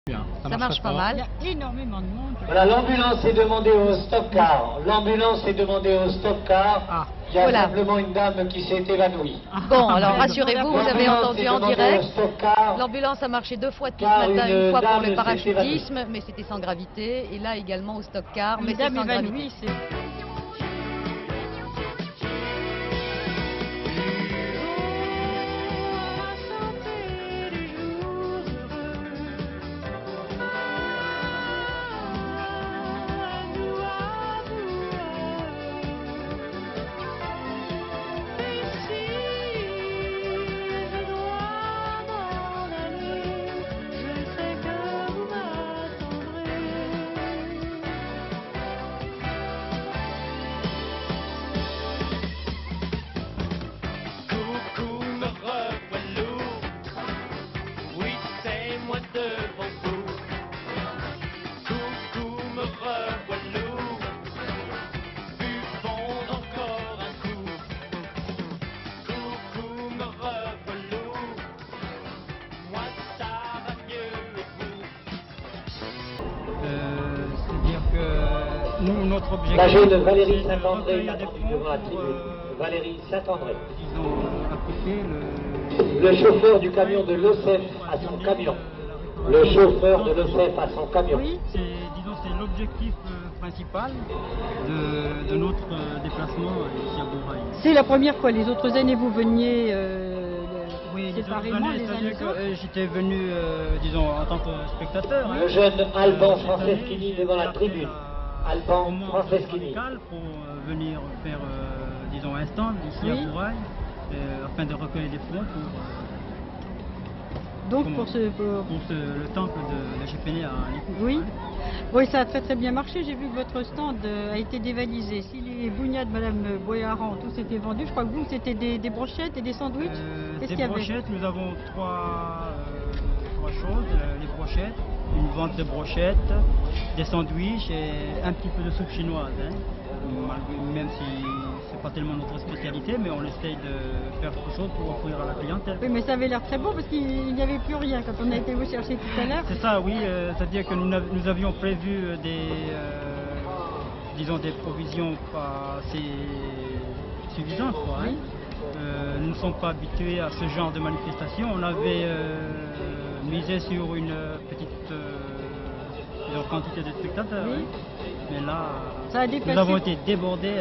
Bien, Ça marche pas Il y mal. a énormément de monde. Voilà, l'ambulance est demandée au stop-car. L'ambulance est demandée au stop-car. Ah. Il y a Voilà. simplement une dame qui s'est évanouie. Bon, alors rassurez-vous, vous avez L'ambulance entendu est en demandée direct. au stop-car. L'ambulance a marché 2 fois tout Car ce matin, une une fois pour dame le s'est parachutisme, mais c'était sans gravité. Et là également au stock-car, mais Une c'est dame sans gravité. évanouie, c'est... C'est-à-dire que nous, notre objectif... La jeune Valérie c'est de Saint-André recueillir est des attendue fonds devant la pour, tribune. Valérie Saint-André. disons, appliquer Le chauffeur du camion de l'OCEF à son camion. Le chauffeur de l'OCEF à son camion. Oui, c'est l'objectif principal de notre déplacement ici à Bourail. C'est la première fois. Les autres années, vous veniez Oui, séparément les uns les autres. j'étais venu, disons, en tant que spectateur. Le jeune Alban Franceschini devant la tribune. Alban Franceschini. Pour venir faire, disons, un stand ici Oui. à Bourail, afin de recueillir des fonds Donc comment pour ce... le temple de Chépéné à Lipou. Oui. Oui, ça a très très bien marché. J'ai vu que votre stand a été dévalisé. Si les bougnats de Madame Boyaran, tout s'était vendu, je crois que vous, c'était des brochettes et des sandwichs. Qu'est-ce Des qu'il y avait? brochettes, nous avons trois choses, les brochettes, une vente de brochettes, des sandwichs et un petit peu de soupe chinoise. Hein. Même si c'est pas tellement notre spécialité, mais on essaye de faire quelque chose pour offrir à la clientèle. Oui, mais ça avait l'air très beau parce qu'il n'y avait plus rien quand on a été vous chercher tout à l'heure. C'est ça, oui, c'est-à-dire que nous avions prévu disons des provisions pas assez suffisantes, quoi, hein. Oui. Nous ne sommes pas habitués à ce genre de manifestation. On avait misé sur une petite disons, quantité de spectateurs, Oui. hein. Mais là, Ça a dépassé. nous avons été débordés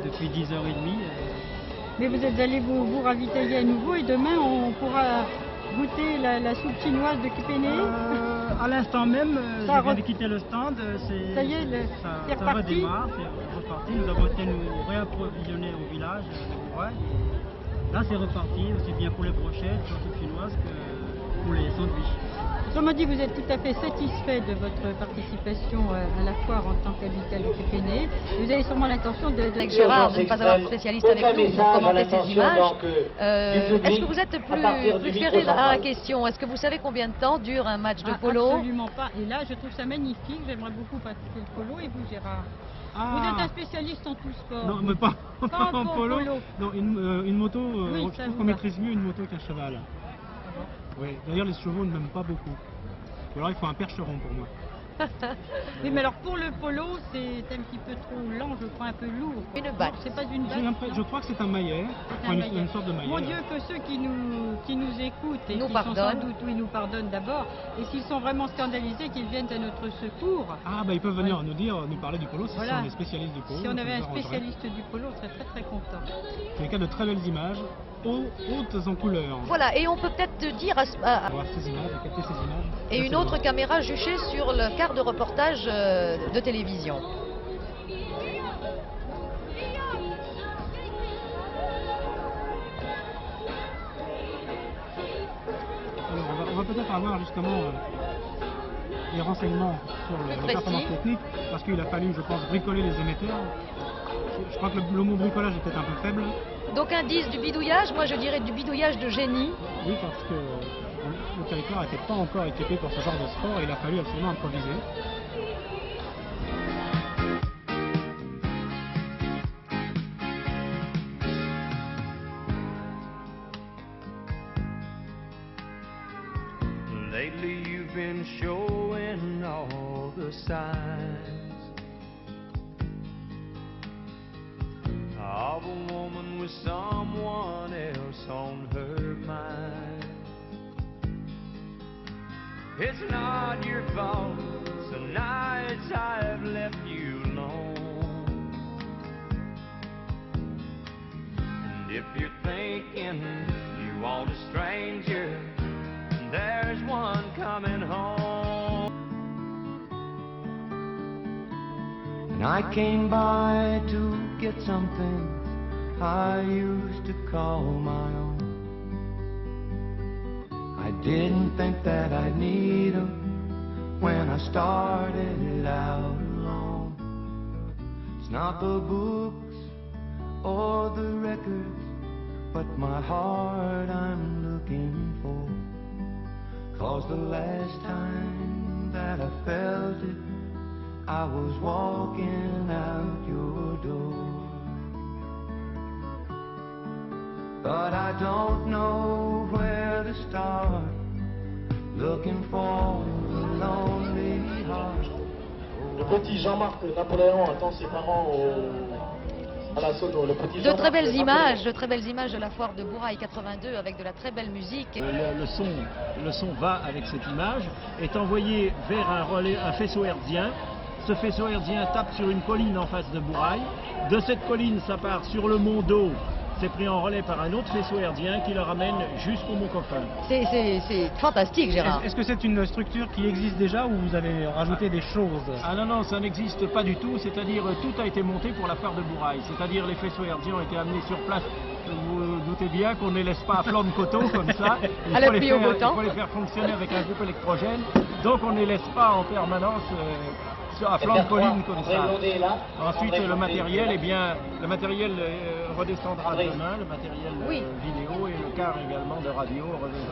depuis 10h30. Mais vous êtes allé vous ravitailler à nouveau et demain on pourra goûter la soupe chinoise de Kipéné. À l'instant même, Ça je viens re- de quitter le stand. Ça y est, c'est ça reparti. redémarre, c'est reparti. Nous avons été nous réapprovisionner au village de Bourail. Là, c'est reparti, aussi bien pour les brochettes, pour les chinoises que pour les sandwichs. Autrement dit, vous êtes tout à fait satisfait de votre participation à la foire en tant qu'habitant de Kipéné. Vous avez sûrement l'intention de... Avec Gérard, de ne pas avoir de spécialiste avec Aucun nous pour message à commenter ces l'attention, images. donc, du Est-ce public que vous êtes à partir plus du flairé micro à la central. question? Est-ce que vous savez combien de temps dure un match de polo? Absolument pas. Et là, je trouve ça magnifique. J'aimerais beaucoup pratiquer le polo. Et vous, Gérard? Vous êtes un spécialiste en tout sport. Non, mais pas, Pas en en polo. polo. Non, une moto, Oui, je ça trouve vous qu'on va. maîtrise mieux une moto qu'un cheval. Oui. D'ailleurs, les chevaux ne m'aiment pas beaucoup. Ou alors, il faut un percheron pour moi. Oui, mais alors pour le polo, c'est un petit peu trop lent, je crois, un peu lourd. Une batte. C'est pas une J'ai batte. l'impression- Je crois que c'est un maillet, C'est enfin, un une maillet. sorte de maillet. Mon Dieu, que ceux qui nous écoutent et Nous qui sont sans pardonnent. doute, oui, nous pardonnent d'abord, et s'ils sont vraiment scandalisés, qu'ils viennent à notre secours. Ah, bah ils peuvent venir nous parler du polo si Voilà. sont des spécialistes du polo. Si on ça avait un nous arrangerait. spécialiste du polo, on serait très très content. C'est le cas de très belles images, hautes en couleurs. Voilà, et on peut peut-être dire On va voir ces images, à capter ces images. et Ça, une c'est autre beau. caméra juchée sur le quart de reportage de télévision. Alors, on va peut-être avoir justement des renseignements sur Plus les précis. performances techniques, parce qu'il a fallu, je pense, bricoler les émetteurs. Je crois que le mot bricolage est peut-être un peu faible. Donc indice du bidouillage, moi je dirais du bidouillage de génie. Oui, parce que le territoire n'était pas encore équipé pour ce genre de sport et il a fallu absolument improviser. Lately you've been showing all the signs of a woman with someone else on her mind. It's not your fault, some nights I've left you alone. And if you're thinking you want a stranger, there's one coming home. And I came by to get something I used to call my own. I didn't think that I'd need them when I started out alone. It's not the books or the records, but my heart I'm looking for. 'Cause the last time that I felt it, I was walking out your door. But I don't know where to start, looking for a lonely heart. Le petit Jean-Marc Napoléon attend ses parents à la Sono. Le petit De Jean-Marc très belles Napoléon. images de la foire de Bourail 82 avec de la très belle musique. Le son va avec cette image, est envoyé vers un faisceau hertzien. Ce faisceau hertzien tape sur une colline en face de Bourail. De cette colline, ça part sur le mont d'eau. C'est pris en relais par un autre faisceau hertzien qui le ramène jusqu'au Mont Coffin. C'est fantastique, Gérard. Est-ce que c'est une structure qui existe déjà ou vous avez rajouté des choses? Ah non, ça n'existe pas du tout, c'est-à-dire tout a été monté pour la foire de Bourail, c'est-à-dire les faisceaux hertziens ont été amenés sur place. Vous vous doutez bien qu'on ne les laisse pas à flanc de coteau comme ça. Il À la faut les pluie au beau temps. il faut les faire fonctionner avec un groupe électrogène, donc on ne les laisse pas en permanence à flanc de colline comme ça. Ensuite, le matériel, le matériel redescendra demain, le matériel vidéo et le quart également de radio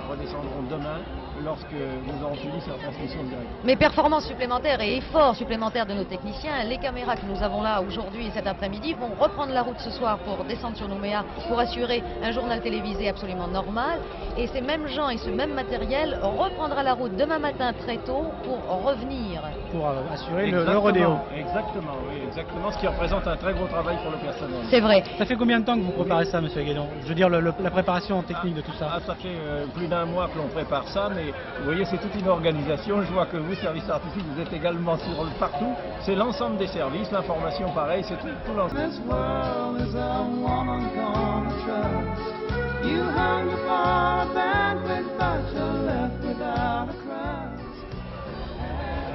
redescendront demain lorsque nous aurons fini cette transmission directe. Mais performance supplémentaire et effort supplémentaire de nos techniciens, les caméras que nous avons là aujourd'hui et cet après-midi vont reprendre la route ce soir pour descendre sur Nouméa pour assurer un journal télévisé absolument normal. Et ces mêmes gens et ce même matériel reprendra la route demain matin très tôt pour revenir. Pour assurer le rodéo. Exactement, ce qui représente un très gros travail pour le personnel. C'est vrai. Ça fait combien de temps que vous préparez ça, monsieur Guédon? Je veux dire, la préparation technique de tout ça. Ça fait plus d'un mois que l'on prépare ça, mais vous voyez, c'est toute une organisation. Je vois que vous, service artistique, vous êtes également partout. C'est l'ensemble des services, l'information pareil, c'est tout l'ensemble.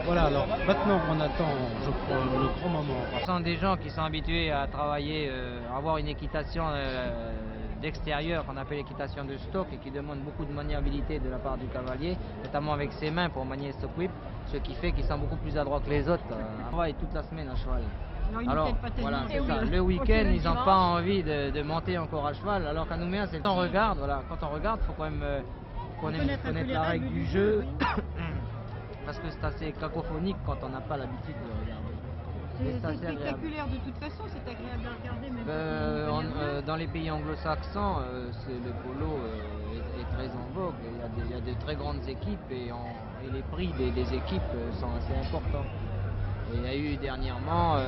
Voilà, alors maintenant on attend, je crois, le grand moment. Ce sont des gens qui sont habitués à travailler, à avoir une équitation d'extérieur qu'on appelle équitation de stock et qui demande beaucoup de maniabilité de la part du cavalier, notamment avec ses mains pour manier ce whip, ce qui fait qu'ils sont beaucoup plus adroits que les autres. On travaille toute la semaine à cheval. Alors voilà, c'est ça. Le week-end, ils n'ont pas envie de monter encore à cheval, alors qu'à Nouméa, c'est quand on regarde, il faut quand même connaître la règle du jeu. Parce que c'est assez cacophonique quand on n'a pas l'habitude de regarder. C'est spectaculaire de toute façon, c'est agréable à regarder. Dans les pays anglo-saxons, le polo est très en vogue. Il y a de très grandes équipes et les prix des équipes sont assez importants. Et il y a eu dernièrement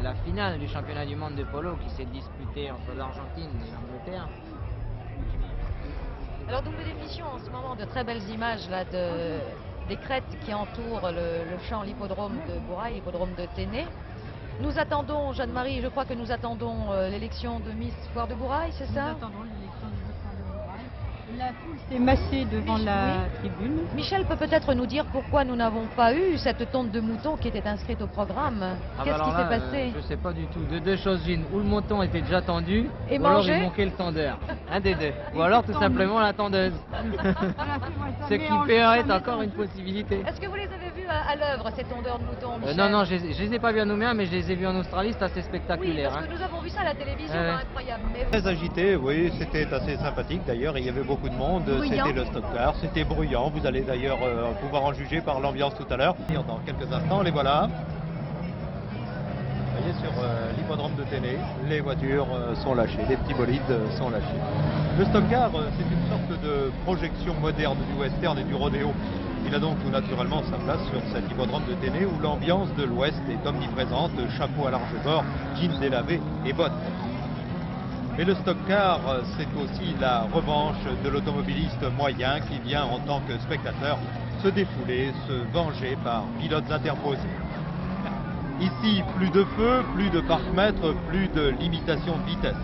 la finale du championnat du monde de polo qui s'est disputée entre l'Argentine et l'Angleterre. Alors double définition en ce moment de très belles images là des crêtes qui entourent le champ, l'hippodrome de Bourail, l'hippodrome de Téné. Nous attendons, Jeanne-Marie, je crois que nous attendons l'élection de Miss Foire de Bourail, c'est ça? Nous attendons l'élection de Miss Foire de Bourail. La foule s'est massée devant la tribune. Michel peut peut-être nous dire pourquoi nous n'avons pas eu cette tonte de mouton qui était inscrite au programme. Qu'est-ce qui s'est passé? Je ne sais pas du tout. De deux choses une. Ou le mouton était déjà tendu, et ou alors il manquait le tendeur. Un des deux. Ou alors tout simplement la tendeuse. Ce qui peut être encore une possibilité. Est-ce que vous les avez vus à l'œuvre, ces tondeurs de moutons, Michel? Non, je les ai pas vus à Nouméa, mais je les ai vus en Australie, c'est assez spectaculaire. Oui, parce que nous avons vu ça à la télévision, incroyable. Mais... Très agité, oui, c'était assez sympathique d'ailleurs, il y avait beaucoup de monde, c'était le stock car, c'était bruyant, vous allez d'ailleurs pouvoir en juger par l'ambiance tout à l'heure. Dans quelques instants, les voilà. Vous voyez, sur l'hippodrome de Ténée, les voitures sont lâchées, les petits bolides sont lâchés. Le stock car, c'est une sorte de projection moderne du western et du rodéo. Il a donc tout naturellement sa place sur cet hippodrome de Ténée où l'ambiance de l'Ouest est omniprésente, chapeau à large bord, jeans délavés et bottes. Mais le stock car, c'est aussi la revanche de l'automobiliste moyen qui vient en tant que spectateur se défouler, se venger par pilotes interposés. Ici, plus de feu, plus de parc-mètres, plus de limitation de vitesse.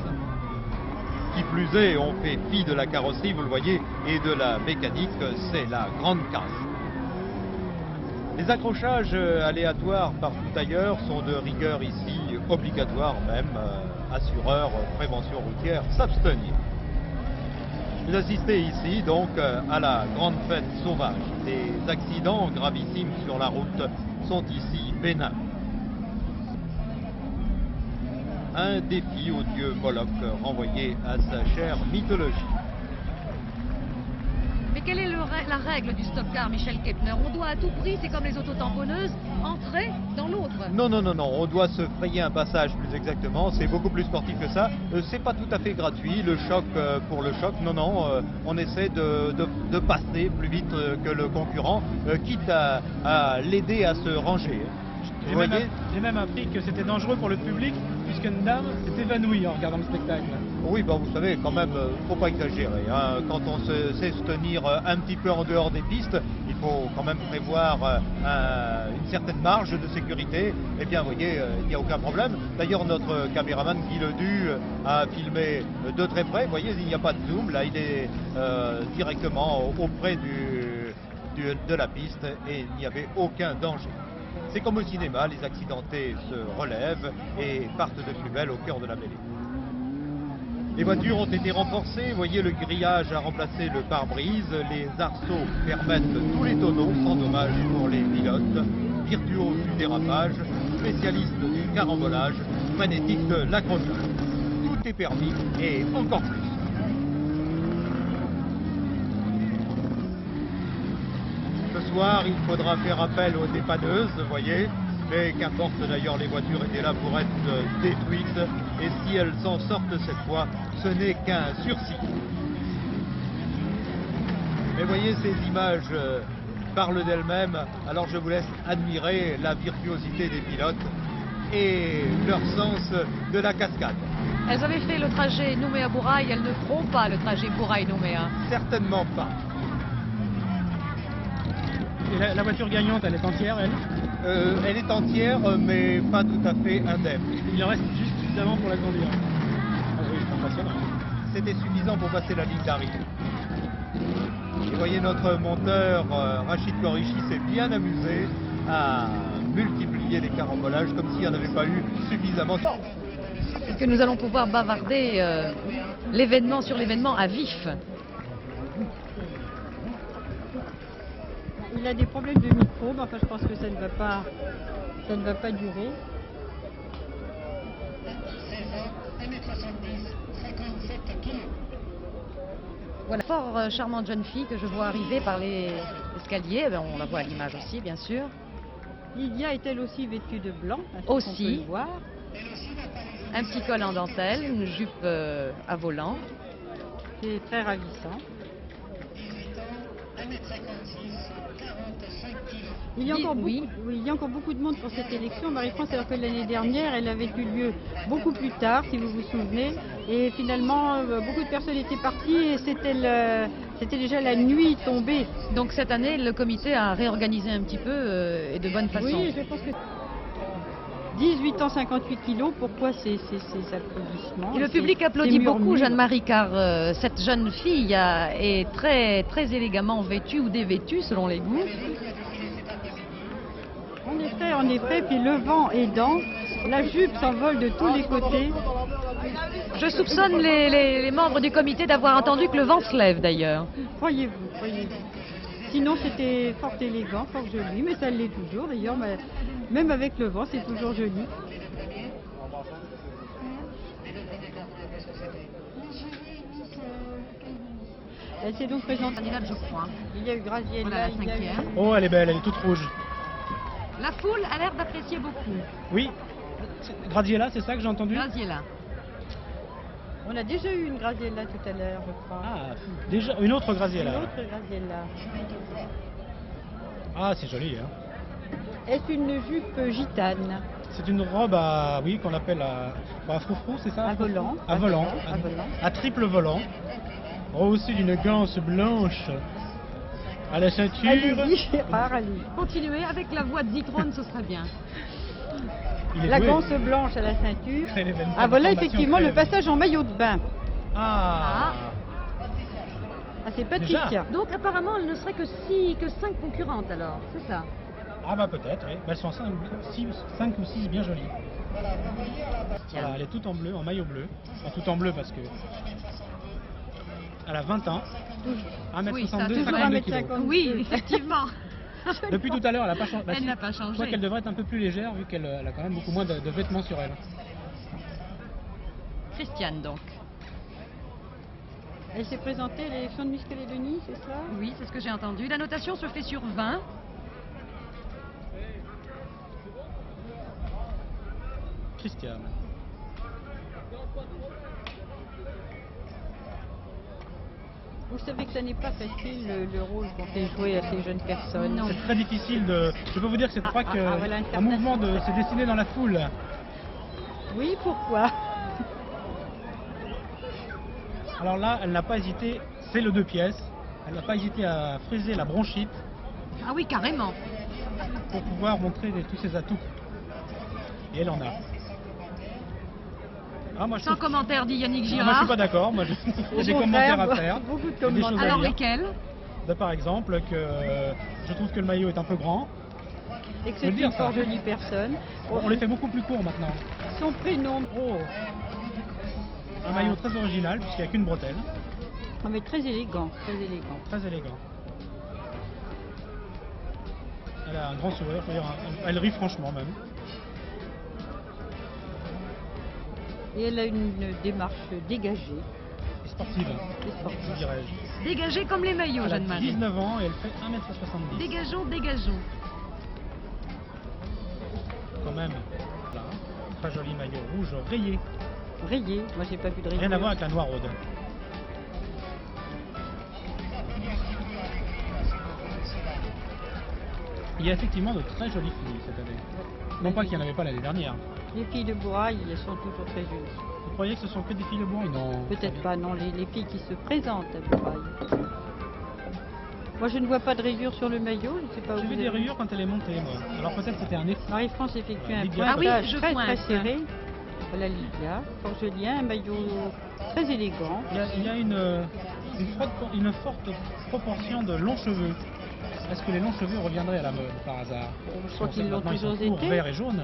Qui plus est, on fait fi de la carrosserie, vous le voyez, et de la mécanique, c'est la grande casse. Les accrochages aléatoires partout ailleurs sont de rigueur ici, obligatoires même, assureurs, prévention routière, s'abstenir. Vous assistez ici donc à la grande fête sauvage. Les accidents gravissimes sur la route sont ici bénins. Un défi au dieu Moloch renvoyé à sa chère mythologie. Mais quelle est la règle du stock car, Michel Kepner? On doit à tout prix, c'est comme les autotamponneuses, entrer dans l'autre. Non, on doit se frayer un passage plus exactement, c'est beaucoup plus sportif que ça. C'est pas tout à fait gratuit, le choc pour le choc, on essaie de passer plus vite que le concurrent, quitte à l'aider à se ranger. J'ai même appris que c'était dangereux pour le public puisqu'une dame s'est évanouie en regardant le spectacle. Oui, vous savez, quand même, faut pas exagérer. Hein. Quand on sait se tenir un petit peu en dehors des pistes, il faut quand même prévoir une certaine marge de sécurité. Eh bien, vous voyez, il n'y a aucun problème. D'ailleurs, notre caméraman Guy Ledu a filmé de très près. Vous voyez, il n'y a pas de zoom. Là, il est directement auprès de la piste et il n'y avait aucun danger. C'est comme au cinéma, les accidentés se relèvent et partent de plus belle au cœur de la mêlée. Les voitures ont été renforcées, vous voyez le grillage a remplacé le pare-brise, les arceaux permettent tous les tonneaux sans dommage pour les pilotes, virtuoses du dérapage, spécialistes du carambolage, magnétiques de l'accrochage. Tout est permis et encore plus. Ce soir, il faudra faire appel aux dépanneuses, vous voyez, mais qu'importe d'ailleurs, les voitures étaient là pour être détruites, et si elles s'en sortent cette fois, ce n'est qu'un sursis. Mais voyez, ces images parlent d'elles-mêmes, alors je vous laisse admirer la virtuosité des pilotes et leur sens de la cascade. Elles avaient fait le trajet Nouméa-Bourail, elles ne feront pas le trajet Bourail-Nouméa. Certainement pas. Et la voiture gagnante, elle est entière, elle? Elle est entière, mais pas tout à fait indemne. Il en reste juste suffisamment pour la conduire. Ah oui, c'est impressionnant. C'était suffisant pour passer la ligne d'arrivée. Et voyez, notre monteur, Rachid Korichi, s'est bien amusé à multiplier les carambolages comme s'il n'y en avait pas eu suffisamment. Que nous allons pouvoir bavarder l'événement sur l'événement à vif. Il a des problèmes de micro, mais enfin je pense que ça ne va pas durer. Voilà, fort charmante jeune fille que je vois arriver par les escaliers. On la voit à l'image aussi, bien sûr. Lydia est elle aussi vêtue de blanc, aussi. On peut le voir. Un petit col en dentelle, une jupe à volant. C'est très ravissant. Il y a encore beaucoup de monde pour cette élection, Marie-France, alors que l'année dernière, elle avait eu lieu beaucoup plus tard, si vous vous souvenez. Et finalement, beaucoup de personnes étaient parties et c'était déjà la nuit tombée. Donc cette année, le comité a réorganisé un petit peu et de bonne façon. Oui, je pense que 18 ans, 58 kilos, pourquoi ces applaudissements? Et le public applaudit beaucoup Jeanne-Marie, car cette jeune fille est très, très élégamment vêtue ou dévêtue selon les goûts. En effet, puis le vent aidant, la jupe s'envole de tous les côtés. Je soupçonne les membres du comité d'avoir entendu que le vent se lève d'ailleurs. Croyez-vous, croyez-vous. Sinon c'était fort élégant, fort joli, mais ça l'est toujours d'ailleurs, même avec le vent c'est toujours joli. Elle s'est donc présentée, je crois. Il y a eu Graziella, voilà, la cinquième. Oh, elle est belle, elle est toute rouge. La foule a l'air d'apprécier beaucoup. Oui, Graziella, c'est ça que j'ai entendu? Graziella. On a déjà eu une Graziella tout à l'heure, je crois. Ah, déjà une autre Graziella. Une autre Graziella. Ah, c'est joli, hein. Est-ce une jupe gitane? C'est une robe à, oui, qu'on appelle à froufrou, c'est ça? À volant. À volant. À volant. À triple volant. Rehaussé d'une ganse blanche à la ceinture. Allez-y, Gérard, allez. Continuez avec la voix de Zitrone, ce serait bien. Il est La doué. ganse blanche à la ceinture. Elle est même Ah voilà d'information effectivement très- le passage en maillot de bain. Ah. Ah c'est Patricia. Déjà Donc apparemment, elle ne serait que 5 concurrentes alors, c'est ça? Ah bah peut-être, oui. Elles sont 5 ou 6 bien jolies. Tiens. Voilà, elle est toute en bleu, en maillot bleu. Enfin, toute en bleu parce que elle a 20 ans. 1m62, Oui, ça, 52 toujours kilos. 1m52. Oui, effectivement. Depuis tout à l'heure, elle n'a pas changé. Elle n'a pas changé. Je crois qu'elle devrait être un peu plus légère vu qu'elle a quand même beaucoup moins de vêtements sur elle. Christiane donc. Elle s'est présentée à l'élection de Miss Calédonie, c'est ça? Oui, c'est ce que j'ai entendu. La notation se fait sur 20. Christiane. Vous savez que ça n'est pas facile le rôle qu'on fait jouer à ces jeunes personnes. C'est très difficile de. Je peux vous dire que c'est pas voilà, une un mouvement de se dessiner dans la foule. Oui, pourquoi? Alors là, elle n'a pas hésité, c'est le 2 pièces. Elle n'a pas hésité à friser la bronchite Ah oui, carrément. pour pouvoir montrer tous ses atouts. Et elle en a. Ah, moi, je Sans trouve- commentaire dit Yannick Ah, moi, je Girard. suis pas d'accord. Moi, j'ai des commentaires à faire. Beaucoup de J'ai des choses commentaires. à Alors dire. lesquels? Par exemple, que je trouve que le maillot est un peu grand. Et que Je c'est veux dire une ça. fort jolie personne. On les fait beaucoup plus courts maintenant. Son prénom, Oh. Un maillot très original puisqu'il n'y a qu'une bretelle. oh, mais très élégant, très élégant. Très élégant. Elle a un grand sourire, faut dire, elle rit franchement même. Et elle a une démarche dégagée Et sportive, et sportive. dirais-je. Dégagez comme les maillots, Elle a jeune Marie. 19 ans et elle fait 1m70. Dégageons, dégageons. Quand même. Voilà. Très joli maillot rouge rayé. Rayé, moi j'ai pas vu de rayé. Rien à voir avec la noiraude. Il y a effectivement de très jolies filles cette année. Non pas qu'il n'y en avait pas l'année dernière. Les filles de Bourail, elles sont toujours très jolies. Vous croyez que ce sont que des filles de bois? Non. Peut-être pas, non, les filles qui se présentent à Bourail. Moi je ne vois pas de rayures sur le maillot, je ne sais pas où J'ai vous vu des avez- rayures quand elle est montée, moi. Alors peut-être c'était un effet. Marie-France effectue un Lydia. Ah oui, pointage je très très pointe. serré. Voilà Lydia, fort joli, un maillot très élégant. Il y a une forte proportion de longs cheveux. Est-ce que les longs cheveux reviendraient à la mode par hasard? Je crois qu'ils l'ont Maintenant, ils sont toujours courts, été. verts et jaunes,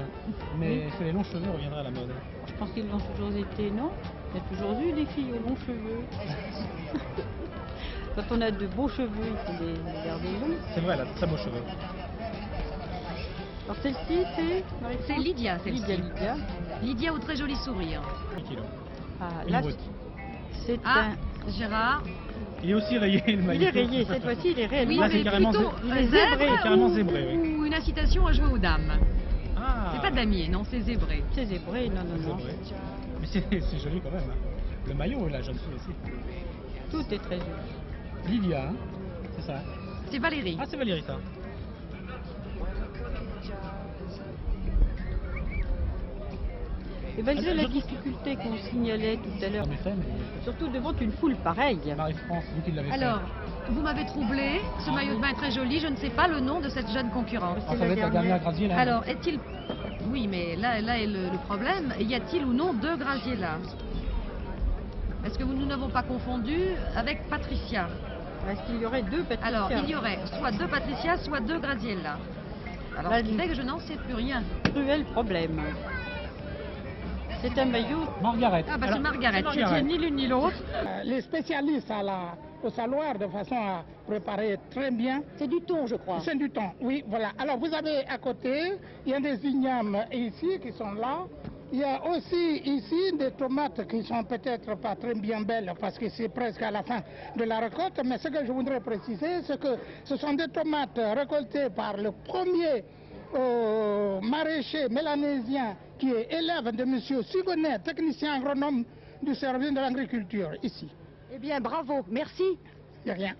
mais Oui. est-ce que les longs cheveux reviendraient à la mode? Je pense qu'ils l'ont toujours été, non? Il y a toujours eu des filles aux longs cheveux. Quand on a de beaux cheveux, il faut les garder longs. C'est vrai, elle a de très beaux cheveux. Alors celle-ci, c'est Marie-France C'est Lydia, celle-ci. Lydia. Lydia au très joli sourire. 8 kilos. Ah, Une là, brute. c'est Ah, un... Gérard. Il est aussi rayé le maillot. Il est rayé, cette fois-ci, il est réellement Oui, Là, c'est mais carrément plutôt il est zèbre zébré, carrément ou, zébré, oui. ou une incitation à jouer aux dames. Ah, C'est pas damier, non, c'est zébré. C'est zébré, non, non, non. zébré. Mais c'est joli quand même. Le maillot, la jeune fille aussi. Tout est très joli. Lydia, hein, c'est ça. C'est Valérie. Ah, c'est Valérie ça. Et malgré la je- difficulté qu'on signalait tout à l'heure, En effet, mais surtout devant une foule pareille, Marie-France, vous qui l'avez fait. Alors, vous m'avez troublé. Ce maillot de bain est très joli. Je ne sais pas le nom de cette jeune concurrente. Ah, ça va être la dernière Graziella. Alors, est-il... Oui, mais là est le problème. Y a-t-il ou non deux Graziella? Est-ce que nous n'avons pas confondu avec Patricia? est-ce qu'il y aurait deux Patricia? Alors, il y aurait soit deux Patricia, soit deux Graziella. Alors, Là, ce qui fait que je n'en sais plus rien. Cruel problème. C'est un maillot, Margaret. Ah, bah c'est Alors, Margaret. c'est C'est Margaret. ni l'une ni l'autre. Les spécialistes au saloir de façon à préparer très bien. C'est du thon, je crois. C'est du thon, oui, voilà. Alors vous avez à côté, il y a des ignames ici qui sont là. Il y a aussi ici des tomates qui sont peut-être pas très bien belles parce que c'est presque à la fin de la récolte. Mais ce que je voudrais préciser, c'est que ce sont des tomates récoltées par le premier au maraîcher mélanésien qui est élève de M. Sugonnet, technicien agronome du service de l'agriculture, ici. Eh bien, bravo, merci. Il n'y a rien.